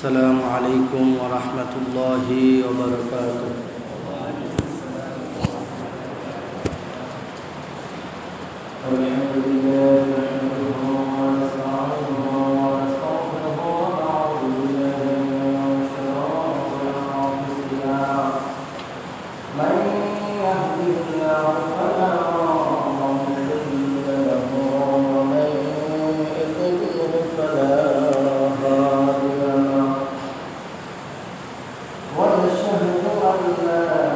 السلام عليكم ورحمة الله وبركاته. الحمد لله نحمده ونستعينه ونستغفره ونعوذ بالله من شرور أنفسنا من يهده الله فلا مضل له ومن يضلل فلا هادي له ونشهد أن لا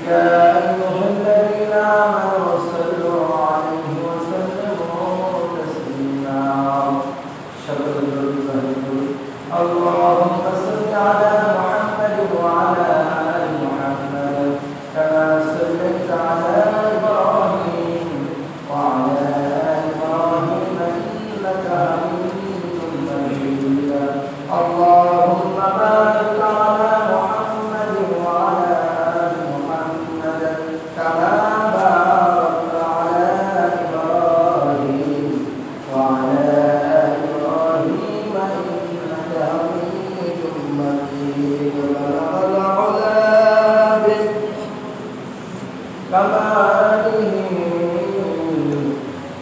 يا أيها الذين كما باركت على إبراهيم وعلى آل إبراهيم إنك حميد مجيد بلغ العلا بكماله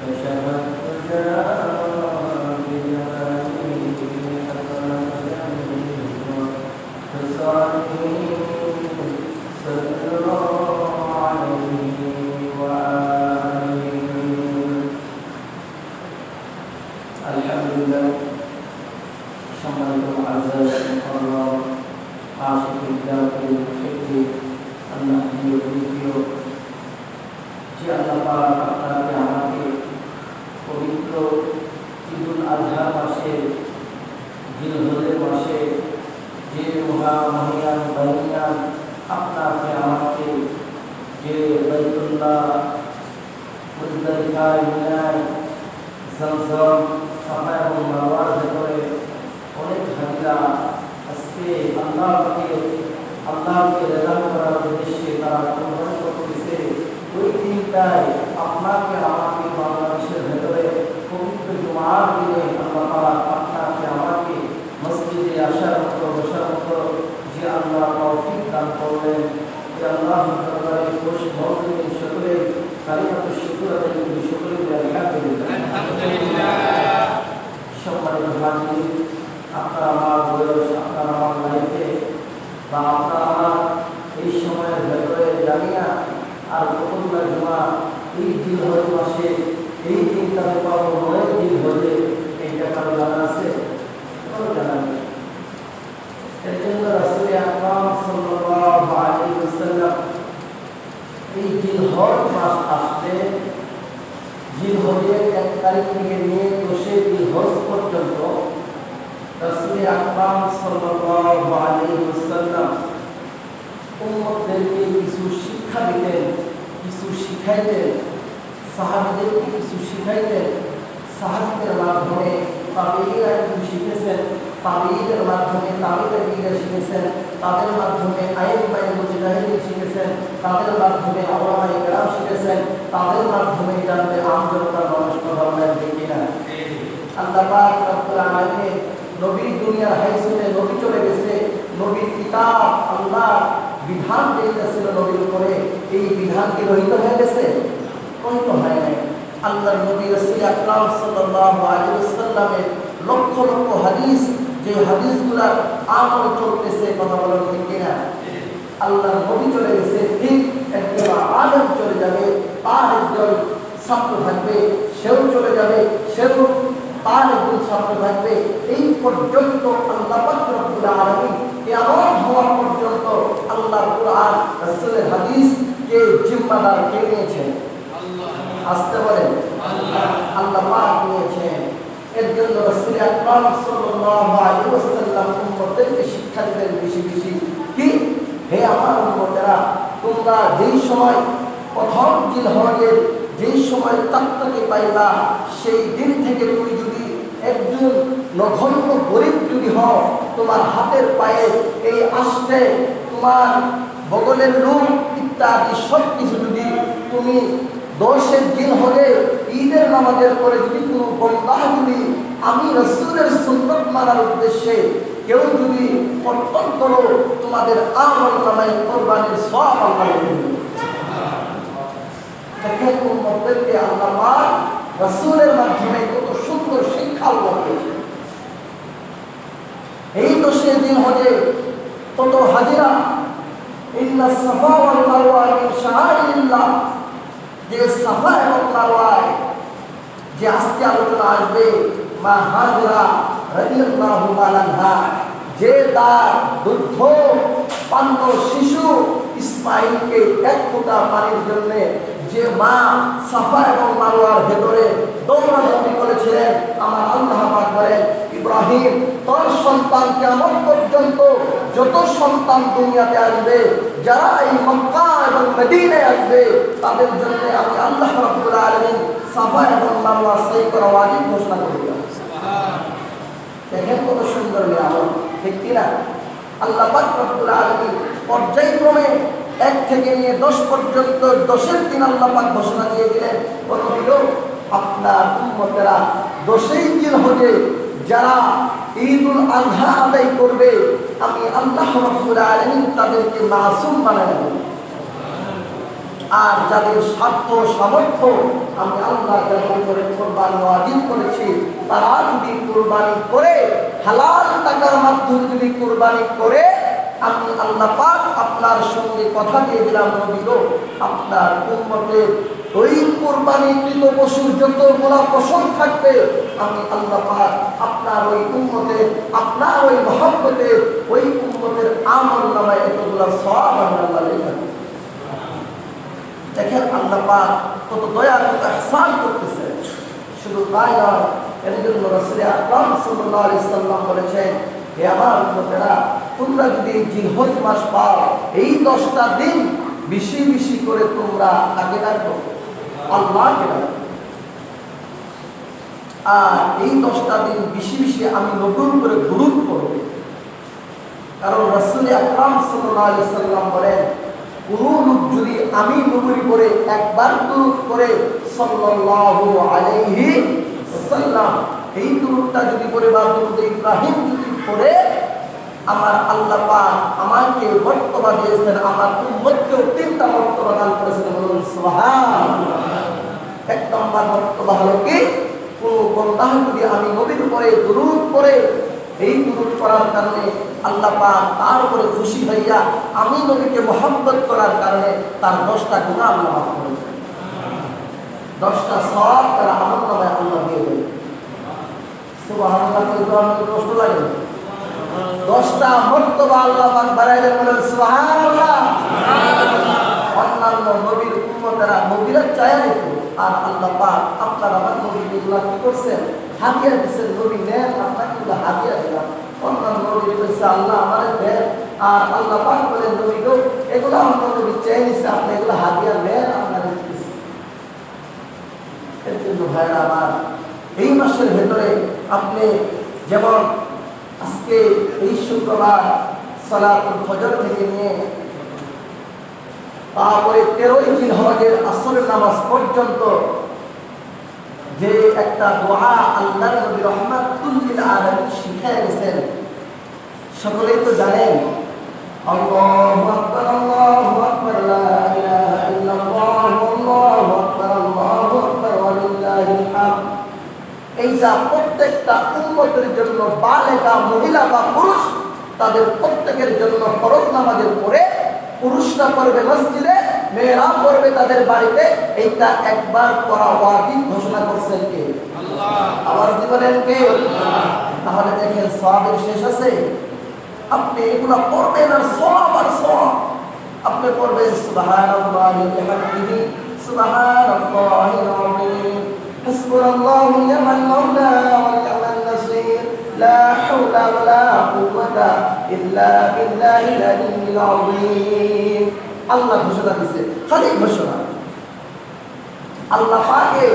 فشهدت 1 থেকে নিয়ে 10 পর্যন্ত 10-এর দিন আল্লাহ পাক ঘোষণা দিয়ে দিলেন, ও নবী গো, আপনার উম্মতেরা 10ই জিলহজে যারা ঈদুল আযহা আদায় করবে, আমি আল্লাহ রাব্বুল আলামিন তাদেরকে মাসুম বানায় দেব। আর যাদের সাধ্য সামর্থ্য আমি আল্লাহ যাদের করে কুরবানি ওয়াজিব করেছি, তারা যদি কুরবানি করে হালাল টাকার মাধ্যমে যদি কুরবানি করে, আমি আল্লাহ পাক আপনার সঙ্গে কথা দিয়ে দিলাম, নবী গো, আপনার উম্মতের ওই কুরবানিকৃত পশুর যতগুলা পশম থাকবে, আমি আল্লাহ পাক আপনার ওই উম্মতের, আপনার ওই মহব্বতের, ওই উম্মতের আমলনামায় এতগুলা সওয়াব আমি আল্লাহ লিখে দেব। দেখেন আল্লাহ পাক কত দয়া, কত ইহসান করতেছে। শুধু তাই নয়, এর জন্য রাসূল আকরাম সাল্লাল্লাহু আলাইহি সাল্লাম বলেছেন, হে আমার উম্মতেরা, তোমরা যদি জিলহজ মাস পাও, এই 10টা দিন বেশি বেশি করে তোমরা কাকে ডাকো? আল্লাহকে ডাকো। আর এই 10টা দিন বেশি বেশি আমি নতুন করে দুরূদ পড়ব। কারণ রাসূল আকরাম সাল্লাল্লাহু আলাইহি সাল্লাম বলেন, কোন লোক যদি আমি নবী করে একবার দুরূদ করে সাল্লাল্লাহু আলাইহি ওয়াসাল্লাম, এই দুরূদটা যদি পড়ে বা দুরূদ ইব্রাহিম যদি পড়ে, আমার আল্লাহ পাক আমাকে মর্তবা দিয়েছেন, আমার উম্মতকেও 3টা মর্তবা দান করেছেন। বলুন সুবহানাল্লাহ। 1 নম্বর মর্তবা হলো কি, কোন বান্দা যদি আমি নবীর উপরে দুরূদ পড়ে, এই দুরূদ পড়ার কারণে আল্লাহ পাক তার উপরে খুশি হইয়া আমি নবীকে মহব্বত করার কারণে তার 10টা গুনাহ আল্লাহ মাফ করে দেন, 10টা সওয়াব তার আমলনামায় আল্লাহ দিয়ে দেন। সুবহানাল্লাহ। কষ্ট লাগে? 10টা মর্তবা আল্লাহ পাক বাড়াইলেন। বলেন সুবহানাল্লাহ। অন্যান্য নবীর উম্মতেরা নবীরা চায়া দিত, আর আল্লাহ পাক আপনার আমার নবীগুলা কি করছেন? হাদিয়া দিচ্ছেন। নবী নেন, আপনাকে হাদিয়া দিলাম। অন্যান্য নবী বলছে আল্লাহ আমাদের দেন, আর আল্লাহ পাক বলেন, নবী গো, এগুলো অন্য নবী চেয়ে নিচ্ছে, আপনি এগুলো হাদিয়া নেন, আপনাদের দিচ্ছেন। এর জন্য ভাইরা আমার, এই মাসের ভেতরে আপনি যেমন আজকে এই শুক্রবার সালাতুল ফজর থেকে নিয়ে তারপরে 13ই জিলহজের আসরের নামাজ পর্যন্ত যে একটা দোয়া আল্লাহর নবী রাহমাতুল লিল আলামিন শিখিয়ে গেছেন, সকলেই তো জানেন। আল্লাহু আকবার, আল্লাহু আকবার, লা ইলাহা ইল্লাল্লাহ, আল্লাহু আকবার, আল্লাহু আকবার, ওয়া লিল্লাহিল হামদ। এইটা প্রত্যেকটা উম্মতের জন্য, বালেগা মহিলা বা পুরুষ, তাদের প্রত্যেকের জন্য ফরজ নামাজের পরে পুরুষরা পড়বে মসজিদে, মেয়েরা পড়বে তাদের বাড়িতে। এইটা একবার পড়া ওয়াজিব ঘোষণা করছেন কে? আল্লাহ। আওয়াজ দিয়ে বলেন কে? আল্লাহ। তাহলে দেখেন সওয়াবের শেষ আছে। আপনি এগুলা পড়বেন আর সওয়াব আর সওয়াব। আপনি পড়বেন সুবহানাল্লাহি ওয়া বিহামদিহি, সুবহানাল্লাহিল আযীম, হাসবুনাল্লাহু ওয়া নি'মাল মাওলা ওয়া নি'মান নাসীর, লা হাওলা ওয়া লা কুওয়াতা ইল্লা বিল্লাহিল আলিয়্যিল আযীম। আল্লাহ ঘোষণা দিয়েছে, খালি ঘোষণা। আল্লাহ পাকে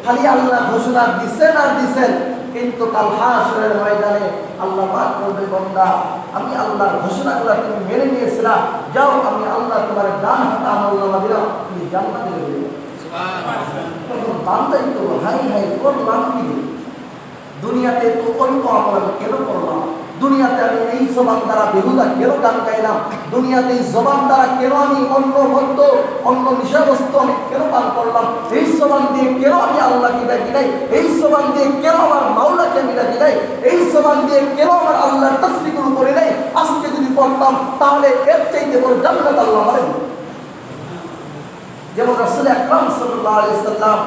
খালি আল্লাহ ঘোষণা দিচ্ছেন আর দিচ্ছেন, কিন্তু কাল হাসরের ময়দানে আল্লাহ পাক বলবে, বান্দা, আমি আল্লাহর ঘোষণাগুলো তুমি মেনে নিয়েছিলা, যাও, আমি আল্লাহ তোমার ডান হাতে আমলনামা দিলাম, তুমি জান্নাতে যাবে। সুবহানাল্লাহ। বান্দাই তো হাই হাই করলাম কি? দুনিয়াতে তো অল্প আমল আমি কেন করলাম? দুনিয়াতে আমি এই জবান দ্বারা বেহুদা কেন গান গাইলাম? দুনিয়াতে এই জবান দ্বারা কেন আমি অন্য মদ্য, অন্য বিষয়বস্তু আমি কেন পান করলাম? এই জবান দিয়ে কেন আমি আল্লাহকে ডাকি নাই? এই জবান দিয়ে কেন আমার মাওলাকে আমি ডাকি নাই? এই জবান দিয়ে কেন আমার আল্লাহর তাসবিহগুলো করি নাই? আজকে যদি পড়তাম তাহলে এর চাইতে বড় জান্নাত আল্লাহ আমারে দিবেন। যেমন রাসূল আকরাম সাল্লাল্লাহু আলাইহি সাল্লাম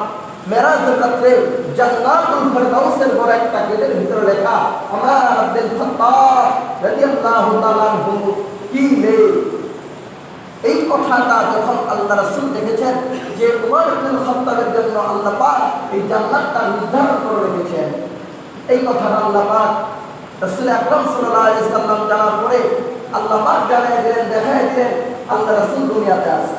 মেরাজের রাতে জান্নাতুল ফিরদাউসের বড় একটা গেটের ভিতরে লেখা, ওমর ইবনে খাত্তাব রাদিয়াল্লাহু তাআলা আনহু কি লে। এই কথাটা যখন আল্লাহ রাসূল দেখেছেন যে ওমর ইবনে খাত্তাবের জন্য আল্লাহ পাক এই জান্নাতটা নির্ধারণ করে রেখেছেন, এই কথাটা আল্লাহ পাক রাসূল আকরাম সাল্লাল্লাহু আলাইহি সাল্লাম জানার পরে আল্লাহ পাক জানায় দিলেন, দেখায় দিলেন আল্লাহ রাসূল দুনিয়াতে আছে।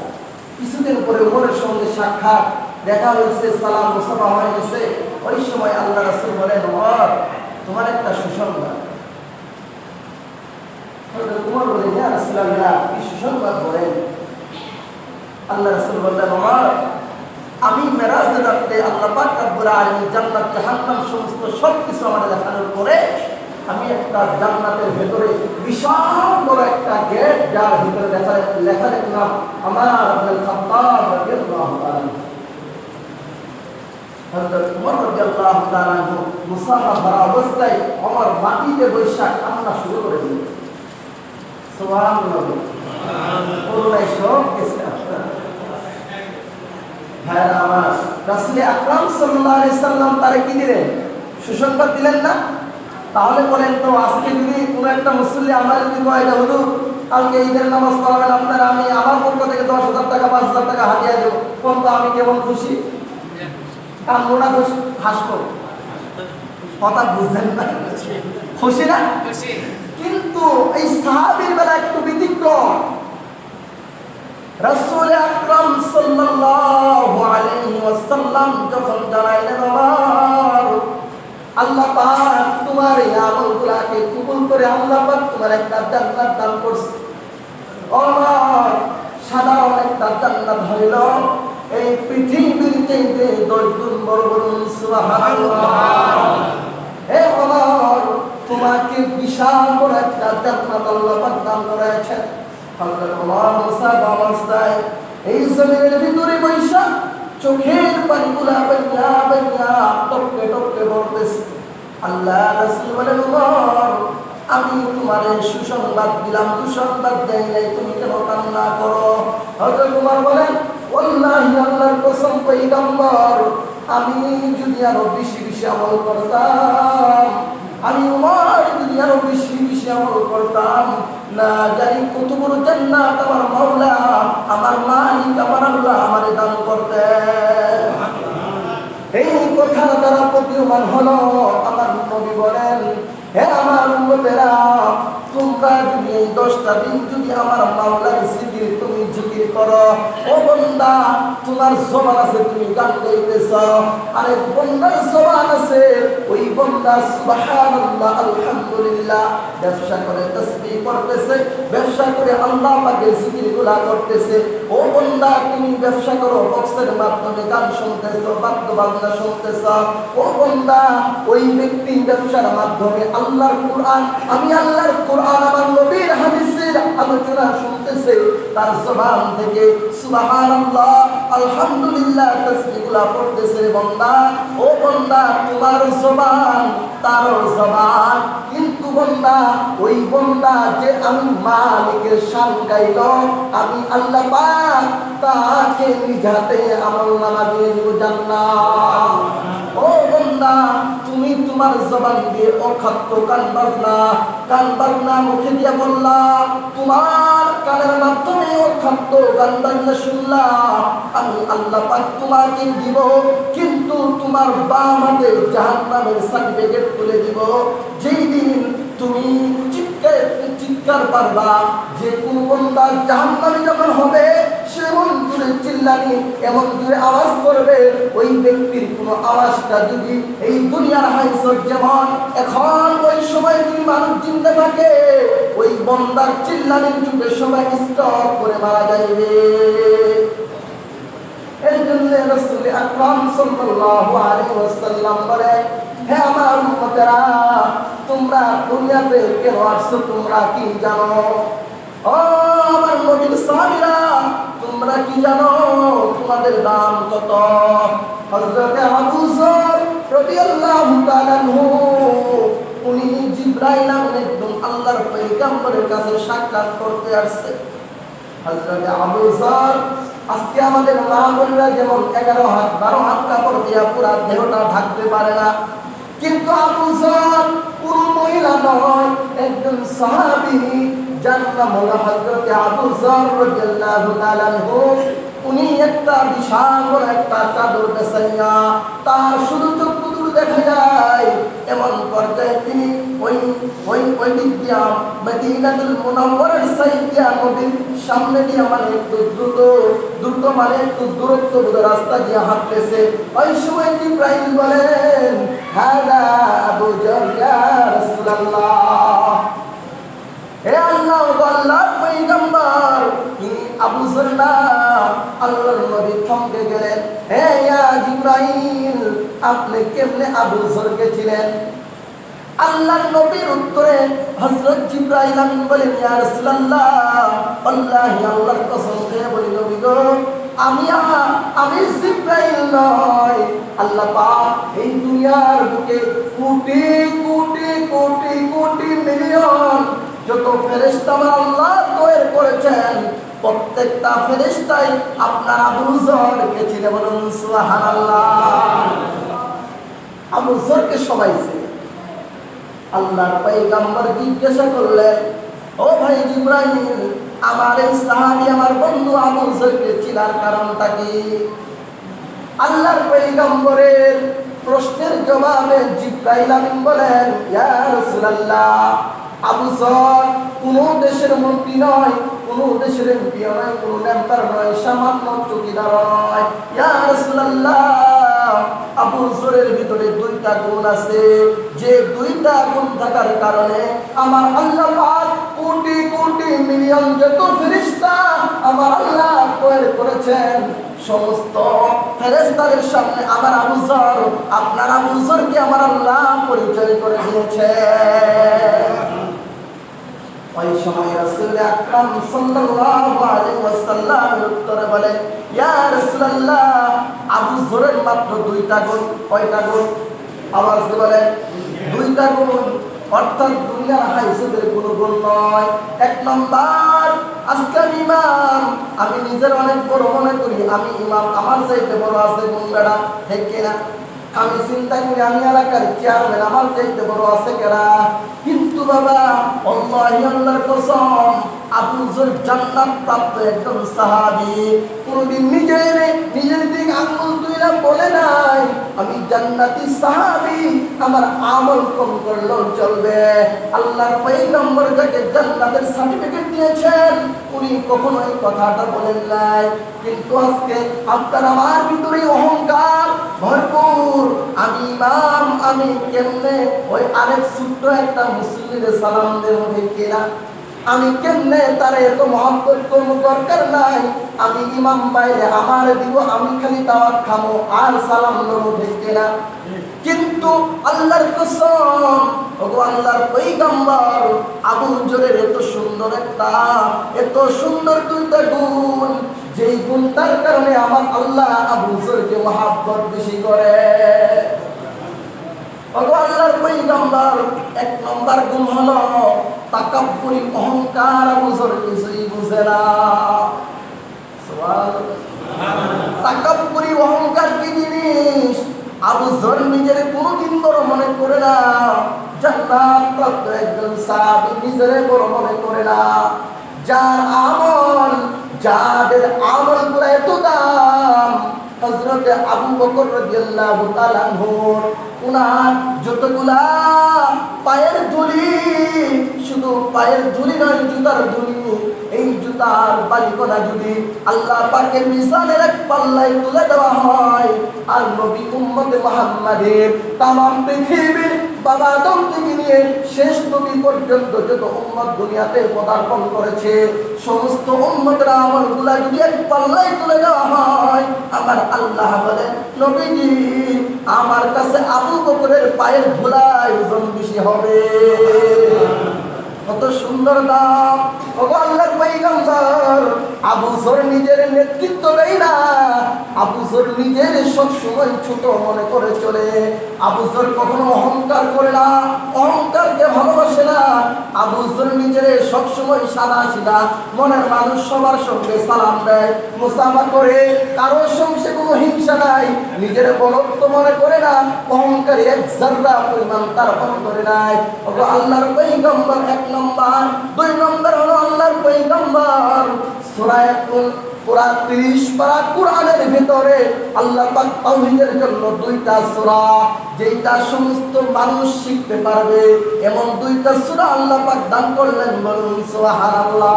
কিছুদিন পরে ওমরের সঙ্গে সাক্ষাৎ, দেখা হয়েছে, সালাম মুসাফা হয়ে গেছে। ওই সময় আল্লাহ রাসূল বলেন, ওমর, তোমার একটা সুসংবাদ। ওমর বলে, ইয়া রাসূলুল্লাহ, কি সুসংবাদ বলেন? আল্লাহ রাসূল বললেন, ওমর, আমি মেরাজের রাতে আল্লাহ পাক রব্বুল আলামিন জান্নাত জাহান্নাম সমস্ত সবকিছু আমাদের দেখানোর পরে আমি একটা জান্নাতের ভেতরে বিশাল বড় একটা গেট, যার ভিতরে লেখা দেখলাম আমার আব্দুল খাত্তাব রাদিয়াল্লাহু তাআলা। হযরত ওমর রাদিয়াল্লাহু তাআলা মুসাফা ভরা অবস্থায় ওমর মাটিতে বৈশা কান্না শুরু করে দিলেন। সুবহানাল্লাহ, করুণায় সব গেছে। হ্যাঁ, আমার রাসূল আকরাম সাল্লাল্লাহু আলাইহি সাল্লাম তারে কি দিলেন? সুসংবাদ দিলেন না? তাহলে বলেন তো, আজকে যদি কোনো একটা মুসল্লি আমার যদি কয় যে হুজুর কালকে ঈদের নামাজ পড়াবেন আপনারা, আমি আমার পক্ষ থেকে 10,000 টাকা 5,000 টাকা হাদিয়া দেব, কোন তো আমি কেমন খুশি? আমরা খুশি, হাসবো। কথা বুঝছেন না? খুশি না? কিন্তু এই সাহাবীর বেলা একটু ব্যতিক্রম। রাসূল আকরাম সাল্লাল্লাহু আলাইহি ওয়াসাল্লাম যখন জানাইলেন, আমার আল্লাহ পাক তোমার এই আমলগুলোকে কবুল করে আল্লাহ পাক তোমার একটা জান্নাত দান করছে। আমার সাধারণ একটা জান্নাত হইল এই পৃথিবীর চাইতে 10 গুণ বড়, বলুন সুবহানাল্লাহ। হে আমার, তোমাকে বিশাল বড় একটা জান্নাত আল্লাহ পাক দান করেছেন। হযরত ওমর মুসাফ অবস্থায় এই জমিনের ভিতরে বৈশা চোখের পানিগুলা বাইয়া বাইয়া টপকে টপকে পড়তেছে। আল্লাহ রাসূল বলেন, ওমর, আমি তোমারে সুসংবাদ দিলাম, সুসংবাদ দেই নাই, তুমি কেন কান্না করো? হযরত ওমর বলেন, ওয়াল্লাহি আল্লাহর কসম পয়গম্বর, আমি যদি আরো বেশি বেশি আমল করতাম, আমি ওমর যদি আরো বেশি বেশি আমল করতাম, না জানি কত বড় জান্নাত আমার মাওলা, আমার মালিক, আমার আল্লাহ আমারে দান করতেন। এই কথা দ্বারা প্রতীয়মান হলো আমার নবী বলেন, হে আমার উম্মতেরা, তোমরা যদি এই 10টা দিন যদি আমার মাওলার জিকির তুমি জিকির করো, ও বান্দা তোমার জবান আছে তুমি গান গাইতেছ, আরে বান্দার জবান আছে ওই বান্দা সুবহানাল্লাহ আলহামদুলিল্লাহ ব্যবসা করে তাসবিহ করতেছে, ব্যবসা করে আল্লাহ পাকের জিকিরগুলো করতেছে। ও বান্দা তুমি ব্যবসা করো, বক্সের মাধ্যমে গান শুনতেছো, বাদ্য বাজনা শুনতেছো। ও বান্দা ওই ব্যক্তি ব্যবসার মাধ্যমে আল্লাহর কোরআন, আমি আল্লাহর কোরআন আমার নবীর হাদিসের আলোচনা শুনতেছে, তার জবান থেকে সুবহানাল্লাহ আলহামদুলিল্লাহ তাসবিহগুলো পড়তেছে। বান্দা, ও বান্দা তোমার জবান তার জবান, কিন্তু বান্দা ওই বান্দা যে আমি মালিকের শান গাইল, আমি আল্লাহ পাক তাকে নিজাতে আমলনামা দিয়ে দিব জান্নাত। ও বান্দা, তুমি তোমার জবান দিয়ে অখাদ্য গান বাজনা মুখে দিয়ে বললা, তোমার কানের মাধ্যমে অখাদ্য গান বাজনা শুনলা, আমি আল্লাহ পাক তোমাকে দিব, কিন্তু তোমার বাম হাতে জাহান্নামের সার্টিফিকেট তুলে দিব। যেই দিন তুমি চিৎকার পারবা, যে কোন বান্দা জাহান্নামী যখন হবে, সে এমন জোরে চিল্লানি, এমন জোরে আওয়াজ করবে, ওই ব্যক্তির কোনো আওয়াজটা যদি এই দুনিয়ার হাইসর যেমন এখন ওই সময় যদি মানুষ জিন্দা থাকে, ওই বান্দার চিল্লানির যুগে সবাই স্টপ করে মারা যাইবে। এই জন্য রাসূল আকরাম সাল্লাল্লাহু আলাইহি ওয়াসাল্লাম বলেন, হে আমার উম্মতেরা, তোমরা দুনিয়াতে কেন আসছো তোমরা কি জানো? ও আমার নবীর সাহাবীরা, তোমরা কি জানো তোমাদের দাম কত? হযরত আবু যর রাদিয়াল্লাহু তাআলা আনহু, উনি জিবরাইল নামের একজন আল্লাহর পয়গম্বরের কাছে সাক্ষাৎ করতে আসছে। হযরত আবু যর, আজকে আমাদের মা বোনেরা যেমন 11 হাত 12 হাত কাপড় দিয়া পুরা দেহটা ঢাকতে পারে না, কিন্তু আবু যর পুরো মহিলা নয়, একজন সাহাবী, যার নাম হলো হযরত আবু যর রাদিয়াল্লাহু তাআলা আনহু। উনি একটা বিশাল একটা চাদর বেছাইয়া, তার শুধু চক্ষু দুটো দেখা যায়, এমন পর্যায়ে তিনি ওই দিক দিয়া মদিনাতুল মুনাওয়ারার সাইড দিয়া নবীর সামনে দিয়া মানে একটু দ্রুত মানে একটু দূরত্ব রাস্তা দিয়া হাঁটতেছে। ওই সময় জিবরাইল বলেন, হাদা আবু যর ইয়া রাসূলুল্লাহ, হে আল্লাহ, আল্লাহর পয়গম্বর ইনি আবু যর না। আল্লাহর নবী থমকে গেলেন। হে ইয়া জিবরাইল, আপনি কেমনে আবু যরকে ছিলেন? আল্লাহর নবীর উত্তরে হযরত জিবরাইল আমিন বলেন, ইয়া রাসূলুল্লাহ, আল্লাহি আল্লাহর কসম খেয়ে বলি নবী গো, আমি জিবরাইল নয়। আল্লাহ পাক এই দুনিয়ার বুকে কোটি কোটি কোটি কোটি মিলিয়ন যত ফেরেশতা আল্লাহ তৈরি করেছেন, প্রত্যেকটা ফেরেশতাই আপনার আবু যরকে চিনে। বলুন সুবহানাল্লাহ। আবু যরকে সবাই চিনে। আল্লাহর পয়গম্বর জিজ্ঞাসা করলেন, ও ভাই জিবরাইল, আমার এই সাহাবী আমার বন্ধু আবু যরকে চিনার কারণটা কি? আল্লাহর পয়গম্বরের প্রশ্নের জবাবে জিবরাইল আমিন বলেন, ইয়া রাসূলুল্লাহ, আবু যর কোন দেশের মন্ত্রী নয়, কোন দেশের এমপি নয়, কোন মেম্বার নয়, সামান্য চৌকিদার নয়। ইয়া রাসূলুল্লাহ, আবু যরের ভিতরে দুইটা গুণ আছে, যে দুইটা গুণ থাকার কারণে আমার আল্লাহ পাক কোটি কোটি মিলিয়ন যত ফেরেশতা আমার আল্লাহ তৈরি করেছেন, সমস্ত ফেরেশতাদের সামনে আমার আবু যর, আপনার আবু যরকে আমার আল্লাহ পরিচয় করে দিয়েছে। ওই সময় রাসূল আকরাম সাল্লাল্লাহু আলাইহি ওয়াসাল্লাম উত্তরে বলেন, ইয়া রাসূলুল্লাহ, আবু যরের মাত্র দুইটা গুণ। কয়টা গুণ? আওয়াজ দিয়ে বলেন, দুইটা গুণ। অর্থাৎ দুনিয়ার হাইসেদের কোনো গুণ নয়। এক নম্বর, আজকে আমি ইমাম, আমি নিজের অনেক বড় মনে করি, আমি ইমাম, আমার চাইতে বড় আছে কোন বেড়া, ঠিক কিনা? আমি চিন্তা করি আমি এলাকার চেয়ারম্যান, আমার চাইতে বড় আছে কেনা? কিন্তু বাবা, আল্লাহি আল্লাহর কসম, আবু যর জান্নাত প্রাপ্ত একজন সাহাবী। কোনদিন নিজের দিক আঙ্গুল তুইলা বলে নাই আমি জান্নাতি সাহাবী, আমার আমল কম করলেও চলবে। আল্লাহর পয়গম্বর যাকে জান্নাতের সার্টিফিকেট দিয়েছেন, উনি কখনো এই কথাটা বলেন নাই। কিন্তু আজকে আপনার আমার ভিতরে অহংকার ভরপুর। আমি ইমাম, আমি কেমনে ওই আরেক ছোট্ট একটা মুসলিমের সালাম দেব, ঠিক কিনা? আমি কেমনে তারে এত মহব্বত করবো, দরকার নাই। আমি ইমাম বাইরে আমার দিব, আমি খালি দাওয়াত খাবো আর সালাম দেবো, ঠিক কিনা? কিন্তু আল্লাহর কসম, ওগো আল্লাহর পয়গম্বর, আবু যরের এত সুন্দর দুইটা গুণ, যেই গুণটার কারণে আমার আল্লাহ আবু যরকে মহব্বত বেশি করে। ওগো আল্লাহর পয়গম্বর, এক নম্বর গুণ হলো তাকাব্বুরি, অহংকার। আবু যর কিছুই বুঝে না। তাকাব্বুরি, অহংকার কি জিনিস? আবু যর নিজের কোনদিন বড় মনে করে না। জান্নাত প্রাপ্ত একজন সাহাবী নিজের বড় মনে করে না। যাদের আমলগুলো এত দাম, হযরত আবু বকর রাদিয়াল্লাহু তাআলা আনহু, উনার যতগুলা পায়ের ধুলি, শুধু পায়ের ধুলি নয়, জুতার ধুলি, এই জুতার বালিকণা যদি আল্লাহ পাকের মিজানের এক পাল্লায় তুলে দেওয়া হয়, আর নবী উম্মতে মুহাম্মাদের তামাম পৃথিবীর বাবা আদম থেকে নিয়ে শেষ নবী পর্যন্ত যত উম্মত দুনিয়াতে পদার্পণ করেছে, সমস্ত উম্মতের আমলগুলা যদি এক পাল্লায় তুলে দেওয়া হয়, আমার আল্লাহ বলেন, নবীজি, আমার কাছে আবু বকরের পায়ের ধুলায় ওজন বেশি হবে। কত সুন্দর নাম! ওগো আল্লাহর পয়গম্বর, আবু যর নিজের নেতৃত্ব দেয় না। আবু যর নিজের সবসময় ছোট মনে করে চলে। আবু যর কখনো অহংকার করে না, অহংকারকে ভালোবাসে না। আবু যর নিজের সবসময় সাদা সিধা মনের মানুষ, সবার সঙ্গে সালাম দেয়, মুসাফা করে, কারোর সঙ্গে কোনো হিংসা নাই। নিজের বড়ত্ব মনে করে না, অহংকারী এক জাররা পরিমাণ তার অন্তরে নাই। ওগো আল্লাহর পয়গম্বর এক নম্বর। দুই নম্বর হলো আল্লাহর পয়গম্বর সূরা পুরা 30 পারা কোরআনের ভিতরে আল্লাহ পাক তাওহীদের জন্য দুইটা সূরা, যেটা সমস্ত মানুষ শিখতে পারবে, এমন দুইটা সূরা আল্লাহ পাক দান করলেন। বলুন সুবহানাল্লাহ।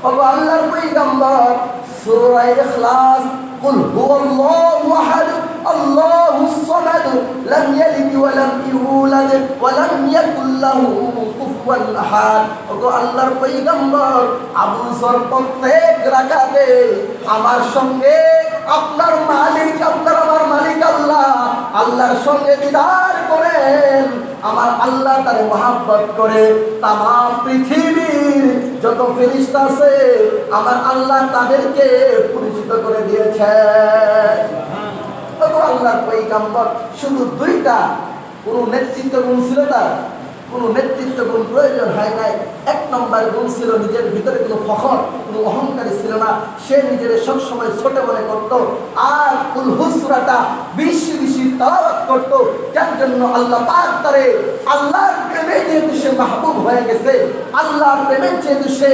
ওগো আল্লাহর পয়গম্বর, সূরা ইখলাস, কুল হুয়াল্লাহু আহাদ আল্লাহুস সামাদ লাম ইয়ালিদ ওয়া লাম ইউলাদ ওয়া লাম ইয়াকুল লাহু কুফুয়ান আহাদ। ওগো আল্লাহর পয়গম্বর, আবু যর প্রত্যেক রাকাতে আমার সঙ্গে আপনার মালিক, আমার মালিক আল্লাহ, আল্লাহর সঙ্গে দিদার করেন। আমার আল্লাহ তারে মহব্বত করে তামাম পৃথিবীর যত ফেরেশতা আছে আমার আল্লাহ তাদেরকে পরিচিত করে দিয়েছে। তবে আল্লাহর পয়গম্বর শুধু দুইটা, কোন নেতৃত্ব গুণ ছিল তার, কোন নেতৃত্ব গুণ প্রয়োজন হয় নাই। এক নম্বর গুণ ছিল নিজের ভিতরে কোনো ফখর, কোনো অহংকারী ছিল না। সে নিজের সবসময় ছোট মনে করত আর কুল হুসরাটা বেশি বেশি তেলাওয়াত করত, যার জন্য আল্লাহ পাক তারে আল্লাহর প্রেমে যেহেতু সে মাহবুব হয়ে গেছে, আল্লাহর প্রেমে যেহেতু সে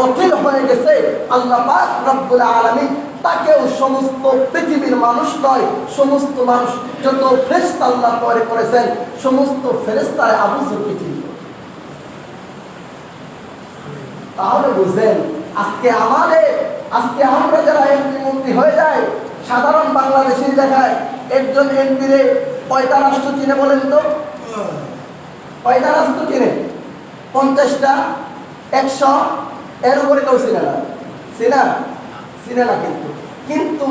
অধীর হয়ে গেছে, আল্লাহ পাক রব্বুল আলামিন তাকেও সমস্ত পৃথিবীর মানুষ নয়, সমস্ত মানুষ যত ফেরেশতা আল্লাহ তৈরি করেছেন সমস্ত ফেরেশতায় আবু যরকে চিনি। তাহলে বুঝেন আজকে আমরা যারা এমপি মন্ত্রী হয়ে যায়, সাধারণ বাংলাদেশের জায়গায় একজন এমপিরে কয়টা রাষ্ট্র চিনে বলেন তো? কয়টা রাষ্ট্র চিনে? 50টা, 100, এর উপরে কেউ চিনে না। চিনে না কিন্তু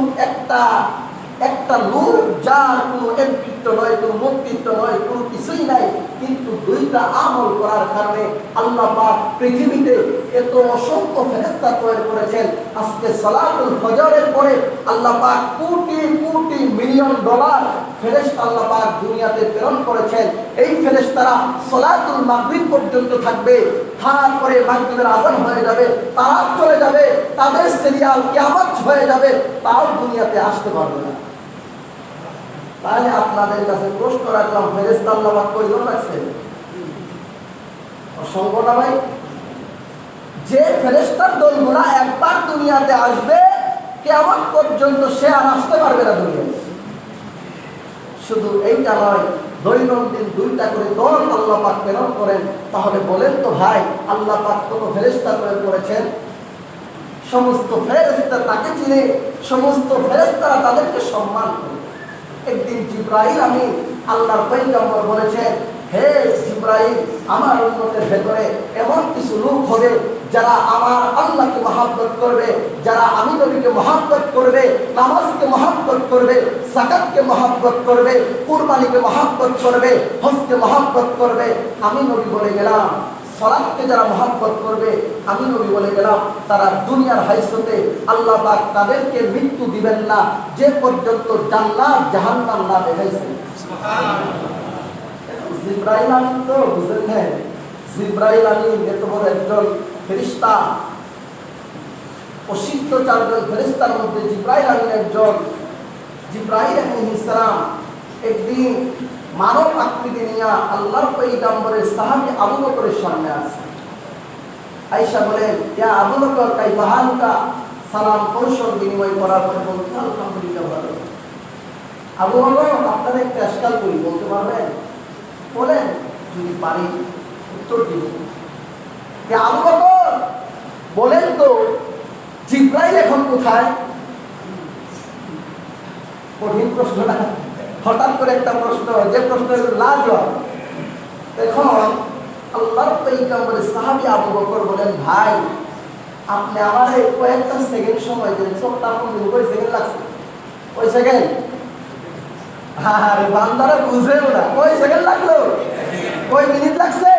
একটা লোক যার কোনো এমপিত্ব নয়, কোনো মন্ত্রিত্ব নয়, কোনো কিছুই নাই, কিন্তু দুইটা আমল করার কারণে আল্লাহ পাক পৃথিবীতে এত অসংখ্য ফেরেশতা তৈরি করেছেন। আজকে সালাতুল ফজরের পরে আল্লাহ পাক কোটি কোটি মিলিয়ন ডলার ফেরেশতা আল্লাহ পাক দুনিয়াতে প্রেরণ করেছেন। এই ফেরেশতারা সালাতুল মাগরিব পর্যন্ত থাকবে, তারপরে মাগরিবের আযান হয়ে যাবে, তারা চলে যাবে, তাদের সিরিয়াল কিয়ামত হয়ে যাবে, তাও দুনিয়াতে আসতে পারবে না। তাহলে আপনাদের কাছে প্রশ্ন রাখলাম, ফেরেশতা আল্লাহ পাক কয়জন রাখছেন? অসংখ্য না ভাই? যে ফেরেশতার দলগুলা একবার দুনিয়াতে আসবে, কিয়ামত পর্যন্ত সে আর আসতে পারবে না দুনিয়াতে। শুধু এইটা নয়, দৈনন্দিন 2টা করে দল আল্লাহ পাক প্রেরণ করেন। তাহলে বলেন তো ভাই, আল্লাহ পাক কত ফেরেশতা প্রেরণ করেছেন? সমস্ত ফেরেশতা তাকে চিনে, সমস্ত ফেরেশতারা তাদেরকে সম্মান করে। একদিন জিবরাইল আমিন আল্লাহর পয়গম্বর বলেছেন, হে জিবরাইল, আমার উম্মতের ভেতরে এমন কিছু লোক হবে যারা আমার আল্লাহকে মহব্বত করবে, যারা আমি নবীকে মহব্বত করবে, নামাজকে মহব্বত করবে, যাকাতকে মহব্বত করবে, কুরবানিকে মহব্বত করবে, হজকে মহব্বত করবে। আমি নবী বলে গেলাম সালাতকে যারা মহব্বত করবে, আমি নবী বলে গেলাম তারা দুনিয়ার হাইসতে আল্লাহ পাক তাদেরকে মৃত্যু দিবেন না যে পর্যন্ত জান্নাত জাহান্নাম না দেখাইছেন। সুবহানাল্লাহ। জিবরাইল আমিন তো বুঝলেন, জিবরাইল আমিন এত বড় একজন ফেরেশতা, প্রসিদ্ধ 4 জন ফেরেশতার মধ্যে জিবরাইল আমিন একজন। জিবরাইল আলাইহিস সালাম একদিন মানব আকৃতি নিয়ে আল্লাহর পয়গম্বরের সাহাবী আবু বকরের সামনে আসে। আয়েশা বলেন, ইয়া আবু বকর কাইফা হালুকা? সালাম কৌশল বিনিময় করার পরে বলতে আলহামদুলিল্লাহ ভালো। আবু বকর, আপনারা একটা ইশকাল করি, বলতে পারবেন? বলেন, যদি পারি উত্তর দিব। আবু বকর বলেন তো জিবরাইল এখন কোথায়? কঠিন প্রশ্ন না? হঠাৎ করে একটা প্রশ্ন, যে প্রশ্নের লাজবাব। এখন আল্লাহর পয়গম্বরের সাহাবী আবু বকর বলেন, ভাই আপনি আমার কয়েকটা সেকেন্ড সময় দেন। চোখটা আপনার কয় সেকেন্ড লাগছে? কয় সেকেন্ড? আরে বান্দারা বুঝেও না, কয় সেকেন্ড লাগলো, কয় মিনিট লাগছে।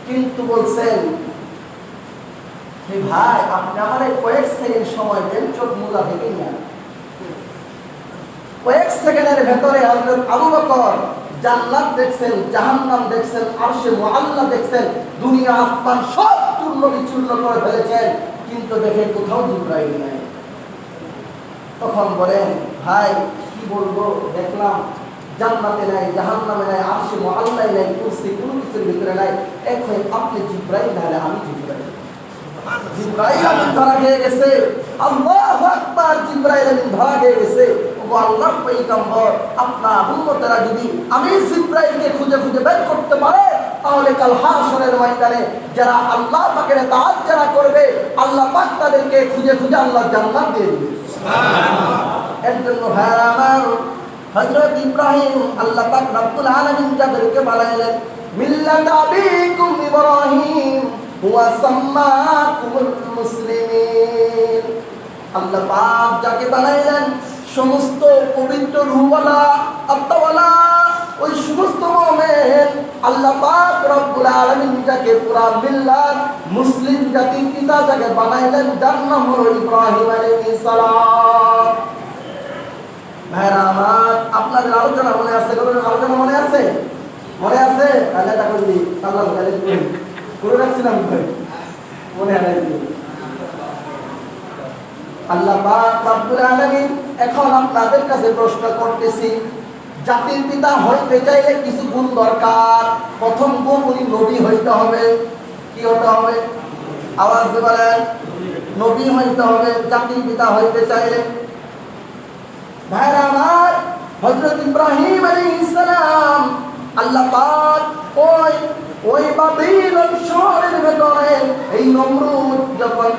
কিন্তু বলছেন, ভাই আপনি আমার কয়েক সেকেন্ড সময় দেন, চোখ মুলা ভেঙে না। কয়েক সেকেন্ডের ভেতরে হযরত আবু বকর জান্নাত দেখছেন, জাহান্নাম দেখছেন, আরশে মুআল্লা দেখছেন, দুনিয়া আসমান সব চূর্ণ বিচূর্ণ করে ফেলেছেন, কিন্তু দেখে কোথাও জিবরাইল নাই। তখন বলেন, ভাই কি বলবো, দেখলাম জান্নাতে নাই, জাহান্নামে নাই, আরশে মুআল্লাই নাই, কুরসি কোনো কিছুর ভিতরে নাই। এখন আপনি জিবরাইল, নাহলে আমি জিবরাইল। জিবরাইল আমিন ধরা খেয়ে গেছে। আল্লাহু আকবার, জিবরাইল আমিন ধরা খেয়ে গেছে। ও আল্লাহর পয়গম্বর, আপনার উম্মতেরা যদি আমি জিবরাইলকে খুঁজে খুঁজে বের করতে পারে, তাহলে কাল হাশরের ময়দানে যারা আল্লাহ পাকের ইতাআত যারা করবে, আল্লাহ পাক তাদেরকে খুঁজে খুঁজে আল্লাহ জান্নাত দিয়ে দিবে। সুবহানাল্লাহ। এর জন্য ভাইরা আমার হযরত ইব্রাহিম আল্লাহ পাক রব্বুল আলামিন যাদেরকে বানাইলেন মিল্লাত আবিকুম ইব্রাহিম হুয়া সাম্মাকুমুল মুসলিমিন। আল্লাহ পাক যাকে বানাইলেন সমস্ত পবিত্র রূহওয়ালা আত্মাওয়ালা ওই সমস্ত মুমিন আল্লাহ পাক রব্বুল আলামিন যাকে পুরা মিল্লাত মুসলিম জাতির পিতা যাকে বানাইলেন যার নাম হলো ইব্রাহিম আলাইহিস সালাম। ভাইরা আমার আপনাদের আলোচনা মনে আছে? আলোচনা মনে আছে? মনে আছে? তাহলে এটা করি আল্লাহ তাআলা করে রাখছিলাম ভাই, মনে আছে? আল্লাহ পাক রব্বুল আলামিন এখন আপনাদের কাছে প্রশ্ন করতেছি, জাতির পিতা হইতে চাইলে কিছু গুণ দরকার। প্রথম গুণ উনি নবী হইতে হবে। কি হতে হবে? আওয়াজ দিয়ে বলেন, নবী হইতে হবে জাতির পিতা হইতে চাইলে। ভাইরা আমার হযরত ইব্রাহিম আলাইহিস সালাম আল্লাহ পাক ওই বাবিলন শহরের ভেতরে এই নমরুদ যখন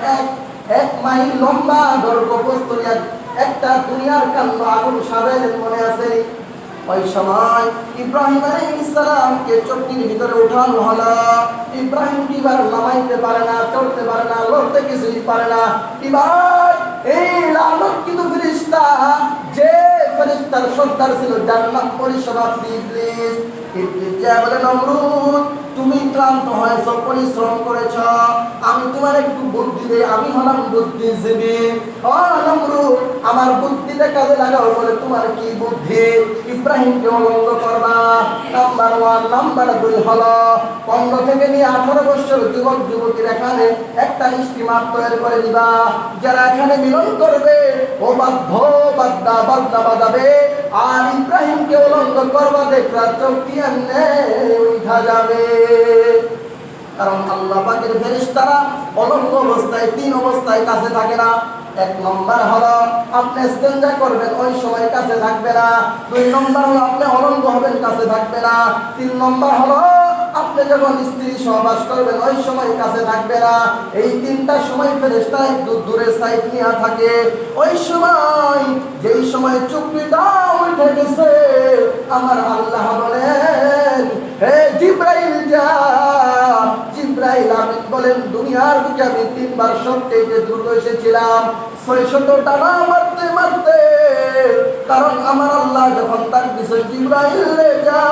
এক মাইল লম্বা দৈর্ঘ্য প্রস্থ একটা দুনিয়ার কান্ড আগুন সাজাইলেন, মনে আছে? ওই সময় ইব্রাহিম আলাইহিস সালামকে চটকির ভিতরে উঠানো হলো। ইব্রাহিম কিবার নামাইতে পারে না, চড়তে পারে না, লড়তে কিছুই পারে না। এবার এই লানতকৃত ফেরেশতা, যে ফেরেশতার সর্দার ছিল যার নাম পরিসমাপ্তি ইবলিস, ইবলিস যা বলে নমরুদ তুমি ক্লান্ত হয়েছ, পরিশ্রম করেছ, আমি তোমার একটু বুদ্ধি দেই, আমি হলাম বুদ্ধিজীবী। ও নমরুদ আমার বুদ্ধিটা কাজে লাগাও বলে তোমার কি বুদ্ধি? ইব্রাহিমকে অলঙ্গ করবা, নাম্বার 1। নাম্বার 2 হলো 15 থেকে নিয়ে 18 বছর যুবক যুবতীর এখানে একটা স্টিমার তৈরি করে দিবা, যারা এখানে মিলন করবে ও বাদ্যা বাজাবে, আর ইব্রাহিমকে অলঙ্গ করবা, দেখবা চৌকি আনলে উঠা যাবে। কারণ আল্লাহ পাকের ফেরেশতারা অলঙ্গ অবস্থায় 3 অবস্থায় কাছে থাকে না। 1 নম্বর হলো আপনি ইস্তেঞ্জা করবেন, ওই সময় কাছে থাকবে না। 2 নম্বর হলো আপনি অলঙ্গ হবেন, কাছে থাকবে না। 3 নম্বর হলো আপনি যখন স্ত্রী সহবাস করবেন, ওই সময় কাছে থাকবে না। এই 3টা সময় ফেরেশতা একটু দূরে সাইড নিয়ে থাকে। ওই সময় যেই সময় চুক্তিটা উঠে গেছে, আমার আল্লাহ বলেন হে জিবরাইল যা। জিবরাইল আমিন বলেন দুনিয়ার বুকে আমি 3 বার সবচেয়ে দ্রুত এসেছিলাম, 600 টানা মারতে মারতে। কারণ আমার আল্লাহ যখন তার বিষয় জিবরাইল যা,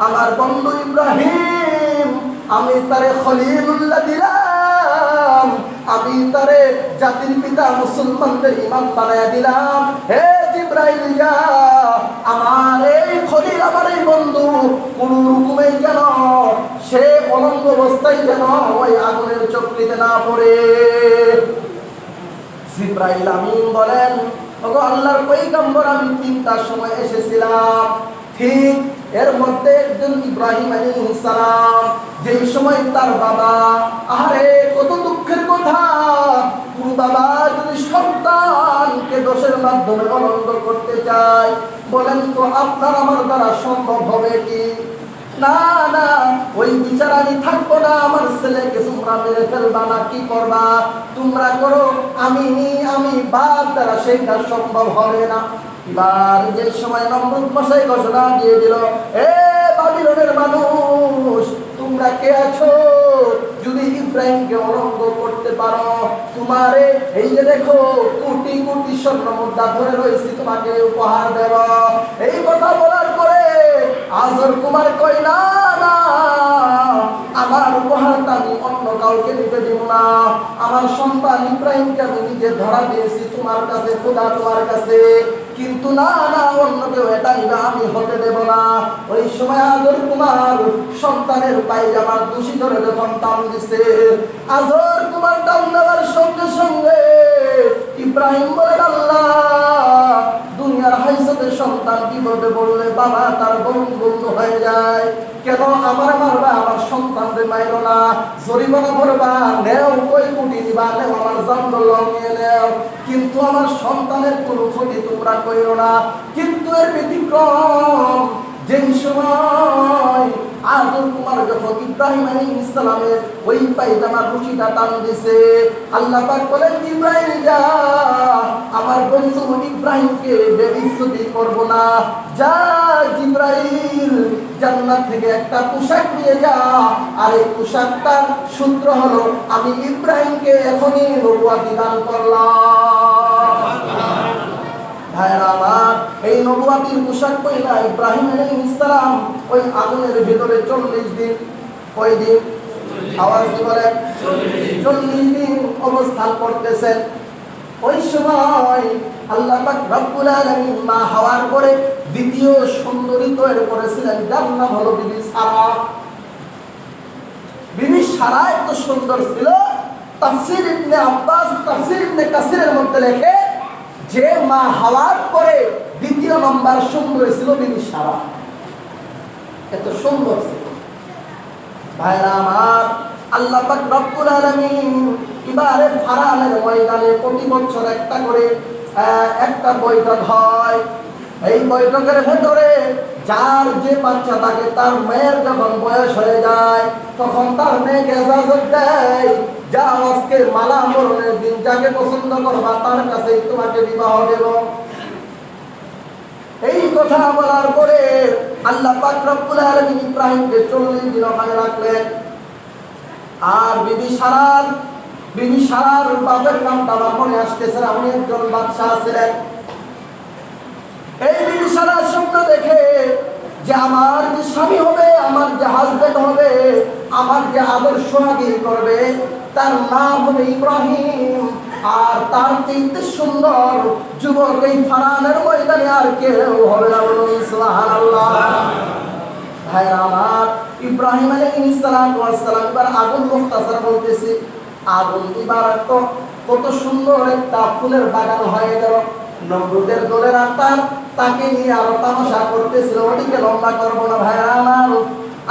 আমার বন্ধু ইব্রাহিম আমি তারে খলিলুল্লাহ দিলাম, আমি তারে জাতির পিতা মুসলমানদের ইমাম বানায়া দিলাম। হে জিবরাইল যা, আমার এই খলিল, আমার এই বন্ধু কোন রকমে যেন সে অলঙ্গ অবস্থায় যেন ওই আগুনের চক্রিতে না পড়ে। জিবরাইল আমিন বলেন ওগো আল্লাহর পয়গম্বর আমি 3টার সময় এসেছিলাম। ঠিক এর মধ্যে একজন ইব্রাহিম আলাইহিস সালাম, যেই সময় তার বাবা, আরে কত দুঃখের কথা, কোন বাবা যদি সন্তানকে দোষের মাধ্যমে অলঙ্গ করতে চায়, বলেন তো আপনার আমার দ্বারা সম্ভব হবে কি? না না, ওই বিচার আমি থাকবো না, আমার ছেলেকে তোমরা মেরে ফেলবা না, কি করবা তোমরা করো, আমি বাপ দ্বারা সেটা সম্ভব হবে না। এবার যে সময় নমরুদ মশাই ঘোষণা দিয়ে দিল, এ বাবিলনের মানুষ তোমরা কে আছো, যদি ইব্রাহিমকে অলঙ্গ করতে পারো, তোমারে এই যে দেখো কোটি কোটি স্বর্ণ মুদ্রা ধরে রয়েছি, তোমাকে উপহার দেব। এই কথা বলার পরে আজর কুমার কই না না, আমার উপহারটা আমি অন্য কাউকে দিতে দিব না, আমার সন্তান ইব্রাহিমকে আমি নিজে ধরা দিয়েছি তোমার কাছে, খোদা তোমার কাছে, কিন্তু না না অন্য কেউ এটা নিবে আমি হতে দেব না। ওই সময় আজর কুমার সন্তানের পায়জামার দোষী ধরে যখন টান দিছে, আজর কুমার টান দেওয়ার সঙ্গে সঙ্গে ইব্রাহিম বলেন আল্লাহ দুনিয়ার হাইসতের সন্তান বিপদে পড়লে বাবা তার বন্ধু হয়ে যায়, কেন আমার মারবা, আমার সন্তানদের মাইরো না, জরিমানা ভরবা, নেও কই কোটি দিবা, নেও আমার জঙ্গল নিয়ে নেও, কিন্তু আমার সন্তানের কোনো ক্ষতি তোমরা কইরো না। কিন্তু এর ব্যতিক্রম যেই সময় আজর কুমার যখন ইব্রাহিম আলাইহিস সালামের ওই পায়জামার রুচিটা টান দিছে, আল্লাহ পাক বলেন ইব্রাহিম যা, আমার বন্ধু ইব্রাহিম ইব্রাহিমকে বেইজ্জতি করব না। যা জিবরাইল, জান্নাত থেকে একটা পোশাক নিয়ে যা, আর এই পোশাকটার সূত্র হলো আমি ইব্রাহিমকে এখনই নবুয়তি দান করলাম। ভাইরা আমার, এই নবুয়তির পোশাক পয়লা ইব্রাহিম আলাইহিস সালাম ওই আগুনের ভিতরে 40 দিন, কয় দিন? আওয়াজ দিয়ে বলেন, 40 দিন অবস্থান করতেছেন। ওই সময় আল্লাহ পাক রব্বুল আলামিন মা হাওয়ার করে দ্বিতীয় সুন্দরী তৈরি করেছিলেন, যার নাম হলো বিবি সারা। বিবি সারা এত সুন্দর ছিল, তাফসীর ইবনে আব্বাস, তাফসীর ইবনে কাসিরের মধ্যে লেখে যে মা হাওয়ার পরে দ্বিতীয় নম্বর সুন্দরী ছিল বিবি সারা। এত সুন্দর ছিল। ভাইরা আমার, আল্লাহ পাক রব্বুল আলামিন এবারে ফারানের ময়দানে প্রতি বছর একটা করে একটা বৈঠক হয়। এই বৈঠকের ভেতরে যার যে বাচ্চা থাকে, তার মেয়ের যখন বয়স হয়ে যায় তখন তার মেয়েকে ইজাজত দেয়, যা আজকে মালা মরণের দিন যাকে পছন্দ করবা তার কাছেই তোমাকে বিবাহ দেব। এই কথা বলার পরে আল্লাহ পাক রব্বুল আলামিন ইব্রাহিমকে 40 দিন ওখানে রাখলেন। আর বিবি সারার বাপের নামটা আমার মনে আসতেছে না, উনি একজন বাদশা ছিলেন। এই বিবি সারার স্বপ্ন দেখে যে আমার যে স্বামী হবে, আমার যে হাজবেন্ড হবে, আমার যে আদর্শ সোহাগী করবে, তার নাম হবে ইব্রাহিম। আর তার চেয়ে সুন্দর যুবক এই ফারানের ময়দানে আর কেউ হবে না, বলুন সুবহানাল্লাহ। ভাইরা আমার, ইব্রাহিম আলাইহিস সালাম এবার আগুন মুখতাসার বলতেছি, আগুন এবার তো কত সুন্দর একটা ফুলের বাগান হয়ে গেল। নমরুদের দলের আত্মার তাকে নিয়ে আরো তামাশা করতেছিল, ওদিকে লম্বা করবো না। ভাইরা আমার,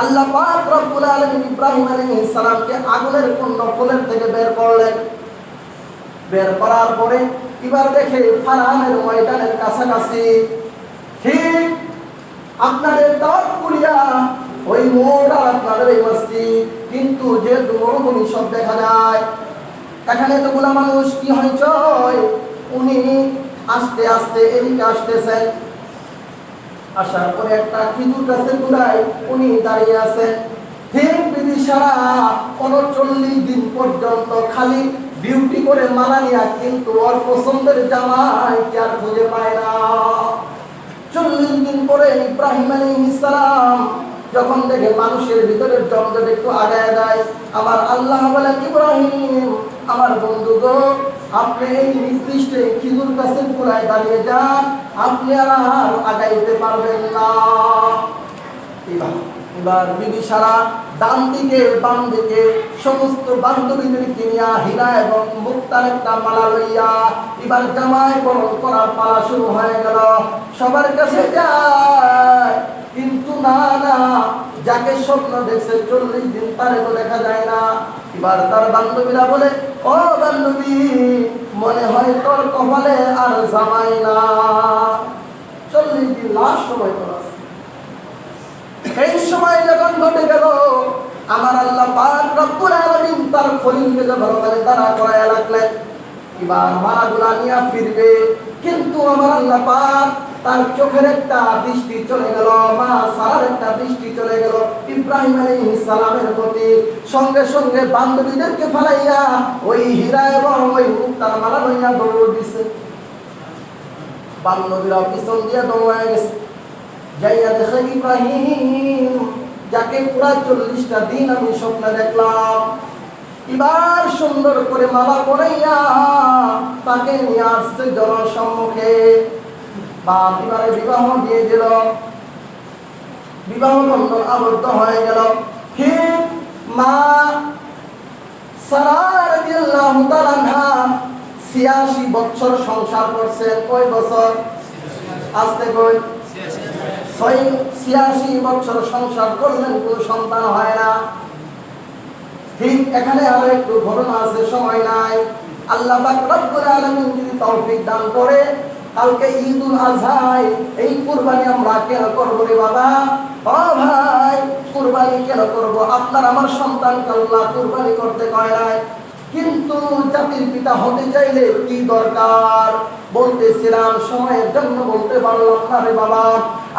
আল্লাহ পাক রব্বুল আলামিন ইব্রাহিম আলাইহিস সালামকে আগুনের কুণ্ড ফুলের থেকে বের করলেন। বের করার পরে এবার দেখে ফারানের ময়দানের কাছাকাছি ঠিক আপনাদের দাওয়াত কুলিয়া ওই মোড় আর আপনাদের এই মসজিদ, কিন্তু যেহেতু মরুভূমি সব দেখা যায়, এখানে এতগুলা মানুষ কি হইচই। উনি আস্তে আস্তে এদিকে আসতেছেন, আসার পরে একটা খেজুর গাছের গোড়ায় উনি দাঁড়িয়ে আছেন। ঠিক বিবি সারা 39 দিন পর্যন্ত খালি বিউটি করে মালা নিয়া, কিন্তু ওর পছন্দের জামাই কি আর খুঁজে পায় না। 40 দিন পরে ইব্রাহিম আলাইহিস সালাম যখন দেখে মানুষের ভিতরে জমজট একটু আগায় যায়, আমার আল্লাহ বলেন, ইব্রাহিম আমার বন্ধু গো, আপনি এই নির্দিষ্ট খেজুর গাছের গোড়ায় দাঁড়িয়ে যান, আপনি আর আগাইতে পারবেন না। এবার বিবি সারা ডান দিকে বাম দিকে সমস্ত বান্ধবীদেরকে নিয়ে হীরা এবং মুক্তার একটা মালা লইয়া এবার জামাই বরণ করার পালা শুরু হয়ে গেল। সবার কাছে যায়, কিন্তু না, যাকে স্বপ্ন দেখছে 40 দিন তারে তো দেখা যায় না। এবার তার বান্ধবীরা বলে, ও বান্ধবী, মনে হয় তোর কপালে আর জামাই না, 40 দিন লাস্ট সময় তোর আছে। এই সময় যখন ঘটে গেল, আমার আল্লাহ পাক রব্বুল আলামিন তার খলিলকে যখন দাঁড়া করায় রাখলেন, এবার মালাগুলা নিয়ে ফিরবে, কিন্তু আমার আল্লাহ পাক তার চোখের একটা দৃষ্টি চলে গেল, মা সারার একটা দৃষ্টি চলে গেল ইব্রাহিম আলাইহিস সালামের প্রতি। সঙ্গে সঙ্গে বান্ধবীদেরকে ফালাইয়া ওই হীরা এবং ওই মুক্তার মালা লইয়া দৌড় দিছে। বান্ধবীরা পিছন দিয়ে দৌড়ায় গেছে, যাইয়া দেখে ইব্রাহিম, যাকে পুরা 40টা দিন আমি স্বপ্নে দেখলাম, এবার সুন্দর করে মালা পরাইয়া তাকে নিয়ে আসছে জনসম্মুখে। বাপ এবারে বিবাহ দিয়ে দিল, বিবাহ বন্ধন আবদ্ধ হয়ে গেল। ঠিক মা সারা রাদিয়াল্লাহু তাআলা আনহা 86 বছর সংসার করছেন। কয় বছর? আস্তে কই 86 বছর সংসার করলেন, কোনো সন্তান হয় না। ঠিক এখানে আরো একটু ঘটনা আছে, সময় নাই। আল্লাহ পাক রব্বুল আলামিন যদি তৌফিক দান করে, কালকে ঈদুল আজহায় এই কুরবানি আমরা কেন করবো রে বাবা? ও ভাই, কুরবানি কেন করব? আপনার আমার সন্তান আল্লাহ কুরবানি করতে কয় নাই। কিন্তু জাতির পিতা হতে চাইলে কি দরকার? বলতেছিলাম সময়ের জন্য বলতে পারলাম না রে বাবা।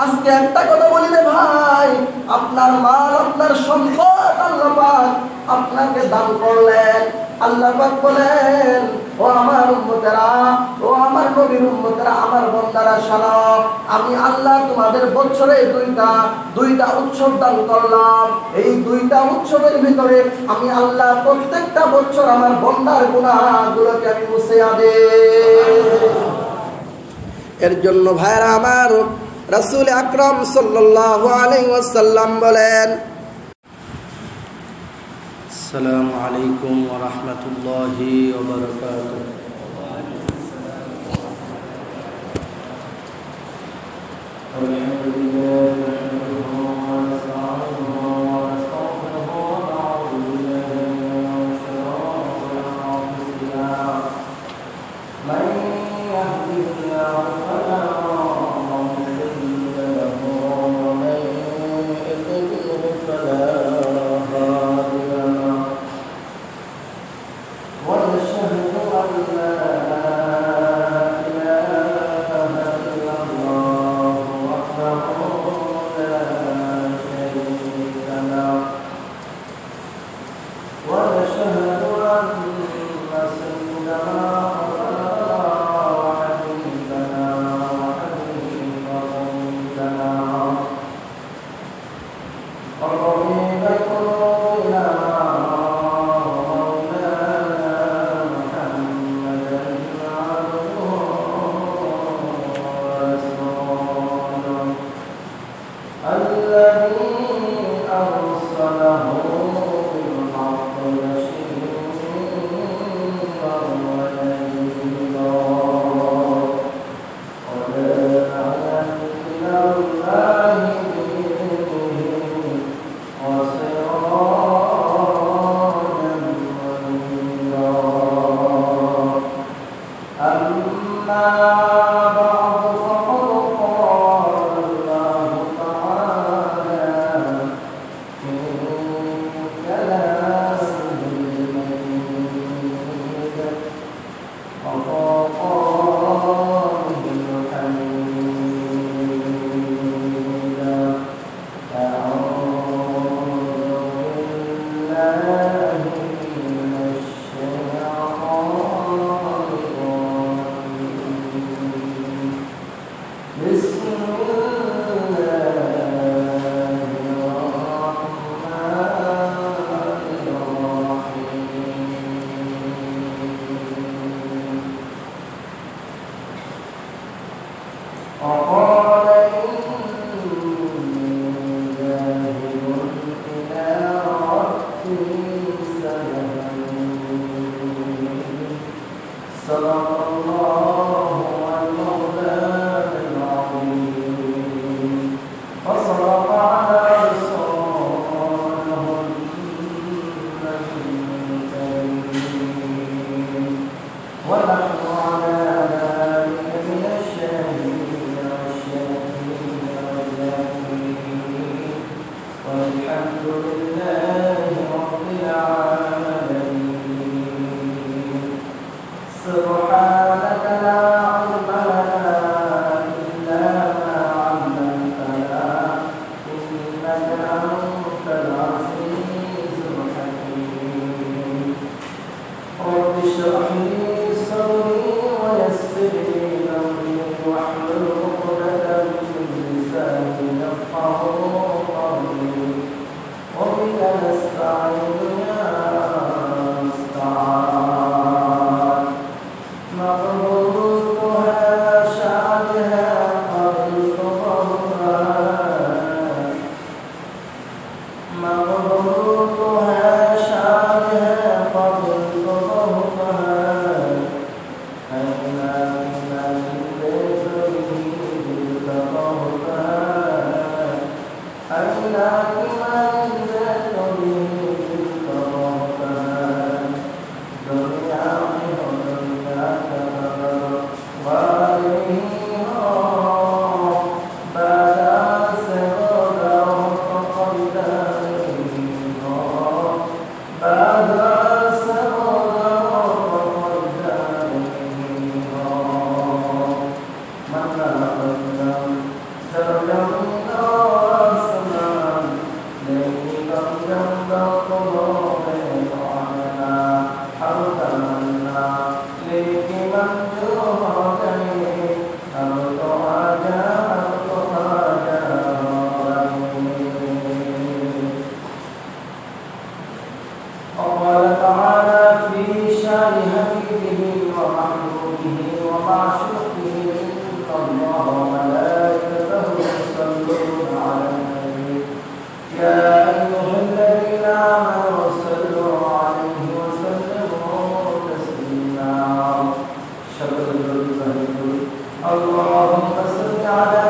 আজকে একটা কথা বলি রে ভাই, আপনার মাল, আপনার সম্পদ আল্লাহ পাক আপনাকে দান করলেন। আল্লাহ পাক বলেন, ও আমার উম্মতেরা, ও আমার নবীর উম্মতেরা, আমার বান্দারা শোনো, আমি আল্লাহ তোমাদের বছরে দুইটা উৎসব দান করলাম। এই দুইটা উৎসবের ভিতরে আমি আল্লাহ প্রত্যেকটা বছর আমার বান্দার গুনাহগুলোকে আমি মুছিয়া দেই। এর জন্য ভাইরা আমার, রাসূল আকরাম সাল্লাল্লাহু আলাইহি ওয়াসাল্লাম বলেন, আসসালামু আলাইকুম ওয়া রাহমাতুল্লাহি ওয়া বারাকাতুহু। اللهم صل على